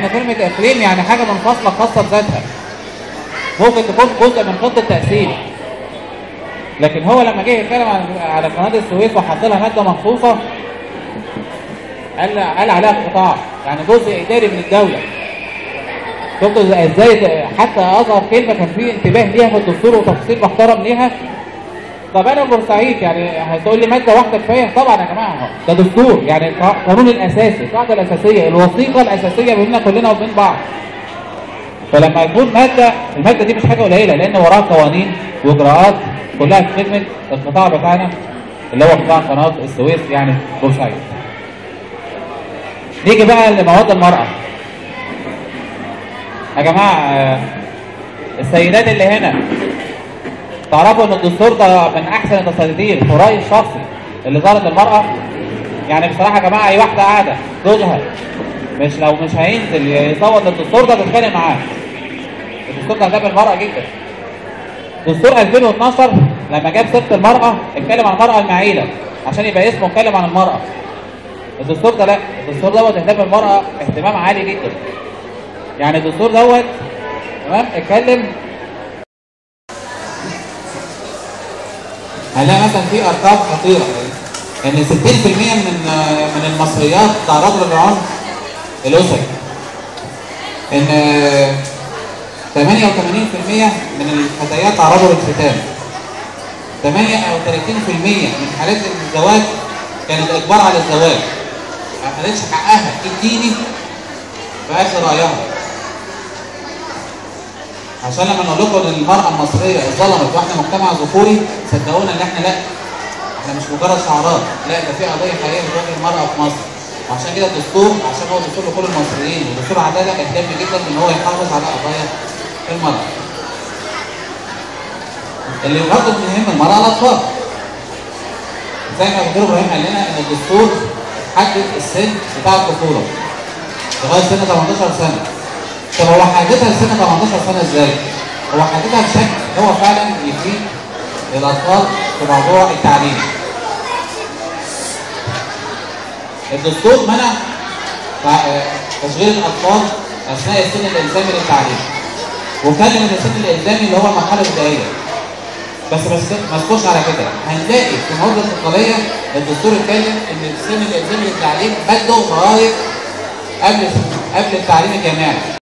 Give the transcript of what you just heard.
كلمة إقليم يعني حاجة منفصلة خاصة بذاتها، ممكن تكون جزء من خطة تأثير. لكن هو لما جه يتكلم على قناة السويس وحط لها مادة مخصوصة قال عليها قطاع، يعني جزء إداري من الدولة. شفتوا ازاي حتى أصغر كلمة كان فيه انتباه ليها في الدستور وتفصيل محترم ليها. طب أنا بورسعيد يعني هتقول لي مادة واحدة كفاية؟ طبعا يا جماعة ده دستور، يعني القانون الأساسي، القاعدة الأساسية، الوثيقة الأساسية بيننا كلنا وبين بعض. فلما يكون المادة دي مش حاجة قليلة، لأن وراها قوانين وإجراءات كلها في خدمة القطاع بتاعنا اللي هو قطاع قناة السويس يعني بورسعيد. نيجي بقى لمواد المرأة. يا جماعة السيدات اللي هنا تعرفوا ان الدستور ده من احسن التصريحات في رايي الشخصي اللي ظهرت المرأة. يعني بصراحة يا جماعة اي واحدة قاعدة جوزها لو مش هينزل يصوت للدستور ده تتخانق معاه. الدستور ده جاب المرأة جدا. دستور 2012 لما جاب سيرة المرأة اتكلم عن المرأة المعيلة عشان يبقى اسمه اتكلم عن المرأة. الدستور ده لا، الدستور دوت اهتم المرأة اهتمام عالي جدا. يعني الدستور دوت تمام اتكلم. هنلاقي مثلا في ارقام خطيره ان 60% من المصريات تعرضوا للعنف الاسري، ان 88% من الفتيات تعرضوا للختان، 38% من حالات الزواج كانت اجبار على الزواج، ما خدتش حقها الديني في اخر رايها. عشان لما نقول لكم ان المرأة المصرية اتظلمت واحنا مجتمع ذكوري صدقونا ان احنا لا، احنا مش مجرد شعارات، لا ده في قضية حقيقية بتواجه المرأة في مصر. وعشان كده الدستور عشان هو دستور لكل المصريين ودستور عدالة اهتم جدا ان هو يحافظ على قضايا المرأة. اللي برضه مهم المرأة الاطفال. زي ما الدكتور ابراهيم قال لنا ان الدستور حدد السن بتاع الطفولة لغاية سن 18 سنة. طب هو حددها لسن 18 سنه ازاي؟ هو حددها بشكل هو فعلا يفيد الاطفال في موضوع التعليم. الدستور منع تشغيل الاطفال اثناء السن الالزامي للتعليم. وكلم ان السن الالزامي اللي هو المرحله الابتدائيه. بس ما اسكتش على كده، هنلاقي في المواد الانتقاليه الدستور اتكلم ان السن الالزامي للتعليم مده لغايه قبل التعليم الجامعي.